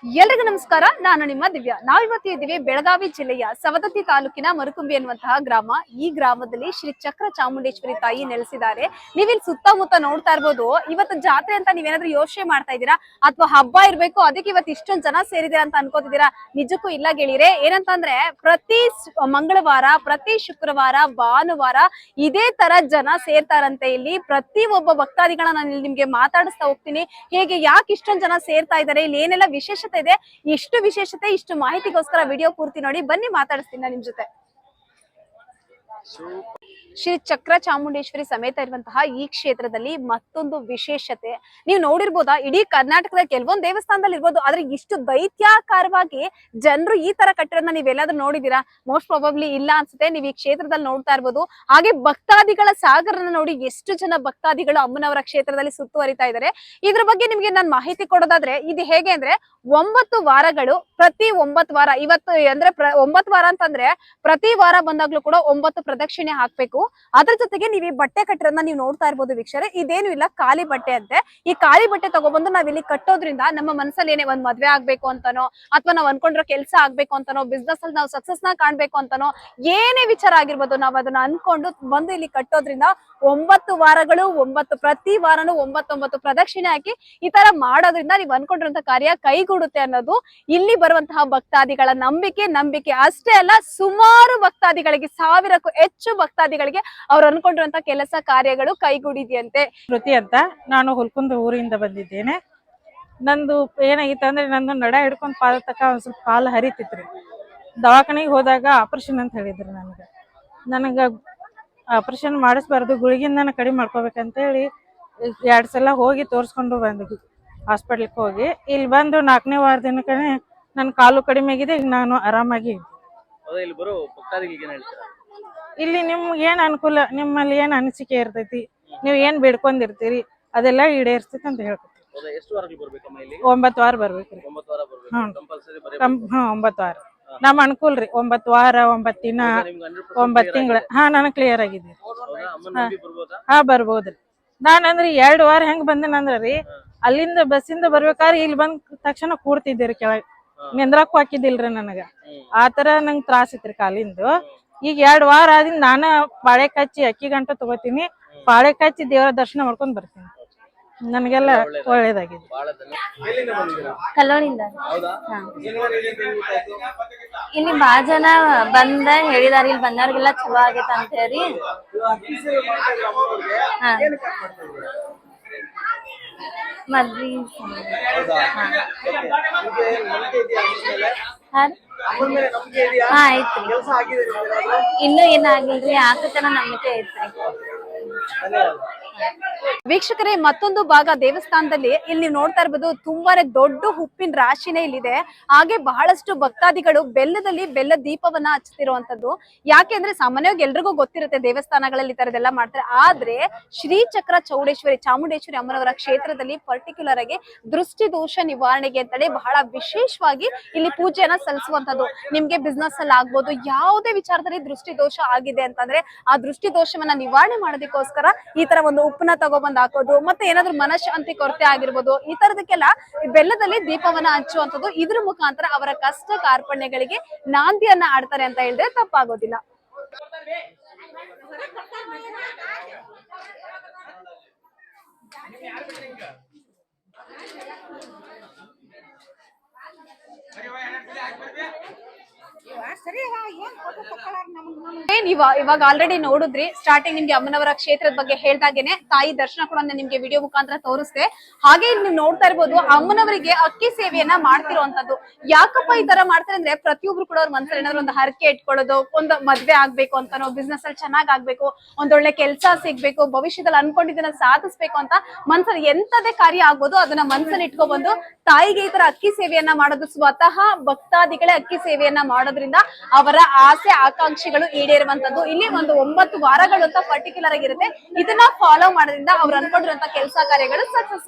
ಎಲ್ರಿಗೂ ನಮಸ್ಕಾರ. ನಾನು ನಿಮ್ಮ ದಿವ್ಯಾ. ನಾವಿವತ್ತು ಇದ್ದೀವಿ ಬೆಳಗಾವಿ ಜಿಲ್ಲೆಯ ಸವದತ್ತಿ ತಾಲೂಕಿನ ಮರುಕುಂಬಿ ಅನ್ನುವಂತಹ ಗ್ರಾಮ. ಈ ಗ್ರಾಮದಲ್ಲಿ ಶ್ರೀ ಚಕ್ರ ಚಾಮುಂಡೇಶ್ವರಿ ತಾಯಿ ನೆಲೆಸಿದ್ದಾರೆ. ನೀವಿಲ್ಲಿ ಸುತ್ತಮುತ್ತ ನೋಡ್ತಾ ಇರ್ಬೋದು. ಇವತ್ತು ಜಾತ್ರೆ ಅಂತ ನೀವೇನಾದ್ರೂ ಯೋಚನೆ ಮಾಡ್ತಾ ಇದ್ದೀರಾ ಅಥವಾ ಹಬ್ಬ ಇರ್ಬೇಕು ಅದಕ್ಕೆ ಇವತ್ತು ಇಷ್ಟೊಂದು ಜನ ಸೇರಿದ್ದೀರಾ ಅಂತ ಅನ್ಕೋತಿದ್ದೀರಾ? ನಿಜಕ್ಕೂ ಇಲ್ಲ ಗೆಳೆಯರೆ. ಏನಂತಂದ್ರೆ ಪ್ರತಿ ಮಂಗಳವಾರ, ಪ್ರತಿ ಶುಕ್ರವಾರ, ಭಾನುವಾರ ಇದೇ ತರ ಜನ ಸೇರ್ತಾರಂತೆ. ಇಲ್ಲಿ ಪ್ರತಿ ಒಬ್ಬ ಭಕ್ತಾದಿಗಳನ್ನ ನಾನು ನಿಮ್ಗೆ ಮಾತಾಡಿಸ್ತಾ ಹೋಗ್ತೀನಿ. ಹೇಗೆ ಯಾಕೆ ಇಷ್ಟೊಂದು ಜನ ಸೇರ್ತಾ ಇದ್ದಾರೆ, ಇಲ್ಲಿ ಏನೆಲ್ಲ ವಿಶೇಷತೆ ಇದೆ, ಇಷ್ಟು ವಿಶೇಷತೆ ಇಷ್ಟು ಮಾಹಿತಿಗೋಸ್ಕರ ವಿಡಿಯೋ ಪೂರ್ತಿ ನೋಡಿ. ಬನ್ನಿ ಮಾತಾಡಿಸ್ತೀನಿ ನಿಮ್ ಜೊತೆ. ಶ್ರೀ ಚಕ್ರ ಚಾಮುಂಡೇಶ್ವರಿ ಸಮೇತ ಇರುವಂತಹ ಈ ಕ್ಷೇತ್ರದಲ್ಲಿ ಮತ್ತೊಂದು ವಿಶೇಷತೆ ನೀವು ನೋಡಿರ್ಬೋದಾ, ಇಡೀ ಕರ್ನಾಟಕದ ಕೆಲವೊಂದು ದೇವಸ್ಥಾನದಲ್ಲಿ ಇರ್ಬೋದು, ಆದ್ರೆ ಇಷ್ಟು ದೈತ್ಯಾಕಾರವಾಗಿ ಜನರು ಈ ತರ ಕಟ್ಟಿರೋದನ್ನ ನೀವೆಲ್ಲಾದ್ರೂ ನೋಡಿದೀರಾ? ಮೋಸ್ಟ್ ಪ್ರಾಬಬ್ಲಿ ಇಲ್ಲ ಅನ್ಸುತ್ತೆ. ನೀವು ಈ ಕ್ಷೇತ್ರದಲ್ಲಿ ನೋಡ್ತಾ ಇರ್ಬೋದು. ಹಾಗೆ ಭಕ್ತಾದಿಗಳ ಸಾಗರನ ನೋಡಿ, ಎಷ್ಟು ಜನ ಭಕ್ತಾದಿಗಳು ಅಮ್ಮನವರ ಕ್ಷೇತ್ರದಲ್ಲಿ ಸುತ್ತುವರಿತಾ ಇದ್ದಾರೆ. ಇದ್ರ ಬಗ್ಗೆ ನಿಮ್ಗೆ ನಾನು ಮಾಹಿತಿ ಕೊಡೋದಾದ್ರೆ, ಇದು ಹೇಗೆ ಅಂದ್ರೆ 9 ವಾರಗಳು, ಪ್ರತಿ 9 ವಾರ, ಇವತ್ತು ಅಂದ್ರೆ 9 ವಾರ ಅಂತಂದ್ರೆ ಪ್ರತಿ ವಾರ ಬಂದಾಗ್ಲೂ ಕೂಡ 9 ಪ್ರದಕ್ಷಿಣೆ ಹಾಕ್ಬೇಕು. ಅದ್ರ ಜೊತೆಗೆ ನೀವು ಈ ಬಟ್ಟೆ ಕಟ್ಟಿರೋದನ್ನ ನೀವು ನೋಡ್ತಾ ಇರ್ಬೋದು ವೀಕ್ಷಕರೇ. ಇದೇನು ಇಲ್ಲ, ಖಾಲಿ ಬಟ್ಟೆ ಅಂತೆ. ಈ ಖಾಲಿ ಬಟ್ಟೆ ತಗೊಬಂದು ನಾವ್ ಇಲ್ಲಿ ಕಟ್ಟೋದ್ರಿಂದ ನಮ್ಮ ಮನಸ್ಸಲ್ಲಿ ಏನೇ ಒಂದ್ ಮದ್ವೆ ಆಗ್ಬೇಕು ಅಂತಾನೋ, ಅಥವಾ ನಾವ್ ಅನ್ಕೊಂಡಿರೋ ಕೆಲಸ ಆಗ್ಬೇಕು ಅಂತಾನೋ, ಬಿಸ್ನೆಸ್ ಅಲ್ಲಿ ನಾವು ಸಕ್ಸಸ್ ನ ಕಾಣ್ಬೇಕು ಅಂತಾನೋ, ಏನೇ ವಿಚಾರ ಆಗಿರ್ಬೋದು, ನಾವ್ ಅದನ್ನ ಅನ್ಕೊಂಡು ಬಂದು ಇಲ್ಲಿ ಕಟ್ಟೋದ್ರಿಂದ 9 ವಾರಗಳು 9 ಪ್ರತಿ ವಾರನು 9 ಪ್ರದಕ್ಷಿಣೆ ಹಾಕಿ ಈ ತರ ಮಾಡೋದ್ರಿಂದ ನೀವು ಅನ್ಕೊಂಡಿರುವಂತ ಕಾರ್ಯ ಕೈಗೂಡುತ್ತೆ ಅನ್ನೋದು ಇಲ್ಲಿ ಬರುವಂತಹ ಭಕ್ತಾದಿಗಳ ನಂಬಿಕೆ ಅಷ್ಟೇ ಅಲ್ಲ, ಸುಮಾರು ಭಕ್ತಾದಿಗಳಿಗೆ, 1000ಕ್ಕೂ ಹೆಚ್ಚು ಭಕ್ತಾದಿಗಳಿಗೆ ಅವ್ರು ಅನ್ಕೊಂಡಿರುವಂತ ಕೆಲಸ ಕಾರ್ಯಗಳು ಕೈಗೂಡಿದೆಯಂತೆ. ಶ್ರುತಿ ಅಂತ, ನಾನು ಹುಲ್ಕುಂದ ಊರಿಂದ ಬಂದಿದ್ದೇನೆ. ನಂದು ಏನಾಗಿತ್ತು ಅಂದ್ರೆ, ನಂದು ನಡ ಹಿಡ್ಕೊಂಡ್ ಪಾದ ತಕ ಒಂದ್ ಸ್ವಲ್ಪ ಕಾಲು ಹರಿತಿತ್ರಿ. ದವಾಖಾನೆಗೆ ಹೋದಾಗ ಆಪರೇಷನ್ ಅಂತ ಹೇಳಿದ್ರು. ನನಗ ಆಪರೇಷನ್ ಮಾಡಿಸ್ಬಾರ್ದು, ಗುಳಿಗಿಂದ ಕಡಿಮೆ ಮಾಡ್ಕೋಬೇಕಂತ ಹೇಳಿ 2 ಸಲ ಹೋಗಿ ತೋರ್ಸ್ಕೊಂಡು ಬಂದ್ವಿ ಹಾಸ್ಪಿಟ್ಲಿಗೆ. ಹೋಗಿ ಇಲ್ಲಿ ಬಂದು 4ನೇ ವಾರ ದಿನಕ್ಕೆ ನನ್ನ ಕಾಲು ಕಡಿಮೆ ಆಗಿದೆ. ಈಗ ನಾನು ಆರಾಮಾಗಿ ಇಲ್ಲಿ ನಿಮ್ಗೆ ಏನ್ ಅನುಕೂಲ, ನಿಮ್ಮಲ್ಲಿ ಏನ್ ಅನಿಸಿಕೆ ಇರ್ತೈತಿ, ನೀವ್ ಏನ್ ಬೇಡ್ಕೊಂಡಿರ್ತೀರಿ ಅದೆಲ್ಲ ಈಡೇರಿಸ್ತೈತಿ ಅಂತ ಹೇಳ್ಕೊತೀವಿ. 9 ವಾರ ಬರ್ಬೇಕ್ರಿ. 9 ವಾರ ನಮ್ ಅನುಕೂಲ್ರಿ. 9 ವಾರ 9 ದಿನ 9 ತಿಂಗಳ. ನನಗ್ ಕ್ಲಿಯರ್ ಆಗಿದೆ. ಬರ್ಬೋದ್ರಿ. ನಾನಂದ್ರಿ 2 ವಾರ ಹೆಂಗ್ ಬಂದೇನಂದ್ರಿ, ಅಲ್ಲಿಂದ ಬಸ್ಸಿಂದ ಬರ್ಬೇಕಾದ್ರೆ ಇಲ್ಲಿ ಬಂದ್ ತಕ್ಷಣ ಕೂಡ್ತಿದ್ದೀರಿ ಕೆಳಗೆ, ನಿಂದ್ರಾಕು ಹಾಕಿದಿಲ್ರಿ ನನಗ. ಆತರ ನಂಗ್ ತ್ರಾಸ ಇತ್ರಿ ಕಾಲಿಂದು. ಈಗ 2 ವಾರ ಆದಿಂದ ನಾನ ಪಾಳೆ ಕಚ್ಚಿ ಅಕ್ಕಿ ಗಂಟ ತಗೋತೀನಿ, ಪಾಳೆ ಕಚ್ಚಿ ದೇವರ ದರ್ಶನ ಮಾಡ್ಕೊಂಡ್ ಬರ್ತೀನಿ. ನನ್ಗೆಲ್ಲ ಒಳ್ಳೇದಾಗಿದೆ. ಕಲ್ಲೋಳಿಂದ ಇಲ್ಲಿ ಬಾಳ ಜನ ಬಂದ ಹೇಳಿದಾರ, ಇಲ್ಲಿ ಬಂದವ್ರಿಗೆಲ್ಲ ಚಲೋ ಆಗೇತ ಅಂತ ಹೇಳಿ. ಮದ್ವಿ ಐತ್ರಿ. ಇನ್ನು ಏನಾಗಿಲ್ರಿ, ಆಕತನ ನಂಬಿಕೆ ಐತ್ರಿ. ವೀಕ್ಷಕರೇ, ಮತ್ತೊಂದು ಭಾಗ ದೇವಸ್ಥಾನದಲ್ಲಿ ಇಲ್ಲಿ ನೀವು ನೋಡ್ತಾ ಇರ್ಬೋದು, ತುಂಬಾನೇ ದೊಡ್ಡ ಉಪ್ಪಿನ ರಾಶಿನೇ ಇಲ್ಲಿದೆ. ಹಾಗೆ ಬಹಳಷ್ಟು ಭಕ್ತಾದಿಗಳು ಬೆಲ್ಲ ದೀಪವನ್ನ ಹಚ್ಚುತ್ತಿರುವಂತದ್ದು. ಯಾಕೆಂದ್ರೆ ಸಾಮಾನ್ಯವಾಗಿ ಎಲ್ರಿಗೂ ಗೊತ್ತಿರುತ್ತೆ ದೇವಸ್ಥಾನಗಳಲ್ಲಿ ಈ ತರದೆಲ್ಲ ಮಾಡ್ತಾರೆ. ಆದ್ರೆ ಶ್ರೀ ಚಕ್ರ ಚಾಮುಂಡೇಶ್ವರಿ ಅಮ್ಮನವರ ಕ್ಷೇತ್ರದಲ್ಲಿ ಪರ್ಟಿಕ್ಯುಲರ್ ಆಗಿ ದೃಷ್ಟಿ ದೋಷ ನಿವಾರಣೆಗೆ ಅಂತೇಳಿ ಬಹಳ ವಿಶೇಷವಾಗಿ ಇಲ್ಲಿ ಪೂಜೆಯನ್ನ ಸಲ್ಲಿಸುವಂತದ್ದು. ನಿಮ್ಗೆ ಬಿಸ್ನೆಸ್ ಅಲ್ಲಿ ಆಗ್ಬೋದು, ಯಾವುದೇ ವಿಚಾರದಲ್ಲಿ ದೃಷ್ಟಿ ದೋಷ ಆಗಿದೆ ಅಂತಂದ್ರೆ ಆ ದೃಷ್ಟಿ ದೋಷವನ್ನ ನಿವಾರಣೆ ಮಾಡೋದಕ್ಕೋಸ್ಕರ ಈ ತರ ಒಂದು ಉಪ್ಪನ್ನ ತಗೊಬಂದ್ ಹಾಕೋದು, ಮತ್ತೆ ಏನಾದ್ರು ಮನಃಶಾಂತಿ ಕೊರತೆ ಆಗಿರ್ಬೋದು, ಈ ತರದಕ್ಕೆಲ್ಲ ಬೆಲ್ಲದಲ್ಲಿ ದೀಪವನ್ನ ಹಚ್ಚುವಂಥದ್ದು. ಇದ್ರ ಮುಖಾಂತರ ಅವರ ಕಷ್ಟ ಕಾರ್ಪಣ್ಯಗಳಿಗೆ ನಾಂದಿಯನ್ನ ಆಡ್ತಾರೆ ಅಂತ ಹೇಳಿದ್ರೆ ತಪ್ಪಾಗೋದಿಲ್ಲ. ಇವಾಗ ಆಲ್ರೆಡಿ ನೋಡಿದ್ರಿ, ಸ್ಟಾರ್ಟಿಂಗ್ ನಿಮ್ಗೆ ಅಮ್ಮನವರ ಕ್ಷೇತ್ರದ ಬಗ್ಗೆ ಹೇಳ್ದಾಗೇನೆ ತಾಯಿ ದರ್ಶನ ಕೂಡ ನಿಮ್ಗೆ ವಿಡಿಯೋ ಮುಖಾಂತರ ತೋರಿಸ್ದೆ. ಹಾಗೆ ನೀವು ನೋಡ್ತಾ ಇರ್ಬೋದು, ಅಮ್ಮನವರಿಗೆ ಅಕ್ಕಿ ಸೇವೆಯನ್ನ ಮಾಡ್ತಿರುವಂತದ್ದು. ಯಾಕಪ್ಪ ಈ ತರ ಮಾಡ್ತಾರೆ ಅಂದ್ರೆ, ಪ್ರತಿಯೊಬ್ರು ಕೂಡ ಅವ್ರ ಮನಸ್ಸಲ್ಲಿ ಏನಾದ್ರು ಒಂದು ಹರಕೆ ಇಟ್ಕೊಳ್ಳೋದು, ಒಂದು ಮದ್ವೆ ಆಗ್ಬೇಕು ಅಂತಾನೋ, ಬಿಸ್ನೆಸ್ ಅಲ್ಲಿ ಚೆನ್ನಾಗ್ ಆಗ್ಬೇಕು, ಒಂದೊಳ್ಳೆ ಕೆಲಸ ಸಿಗ್ಬೇಕು, ಭವಿಷ್ಯದಲ್ಲಿ ಅನ್ಕೊಂಡಿದ್ದನ್ನ ಸಾಧಿಸ್ಬೇಕು ಅಂತ ಮನ್ಸಲ್ಲಿ ಎಂತದೇ ಕಾರ್ಯ ಆಗ್ಬೋದು ಅದನ್ನ ಮನ್ಸಲ್ಲಿ ಇಟ್ಕೊಬಂದು ತಾಯಿಗೆ ಈ ತರ ಅಕ್ಕಿ ಸೇವೆಯನ್ನ ಮಾಡೋದು. ಸ್ವತಃ ಭಕ್ತಾದಿಗಳೇ ಅಕ್ಕಿ ಸೇವೆಯನ್ನ ಮಾಡೋದ್ರಿಂದ ಅವರ ಆಸೆ ಆಕಾಂಕ್ಷೆಗಳು ಈಡೇರುವಂತದ್ದು. ಇಲ್ಲಿ ಒಂದು 9 ವಾರಗಳು ಅಂತ ಪರ್ಟಿಕ್ಯುಲರ್ ಆಗಿರುತ್ತೆ. ಇದನ್ನ ಫಾಲೋ ಮಾಡೋದ್ರಿಂದ ಅವ್ರು ಅನ್ಕೊಂಡಿರುವಂತ ಕೆಲಸ ಕಾರ್ಯಗಳು ಸಕ್ಸಸ್ ಆಗುತ್ತೆ.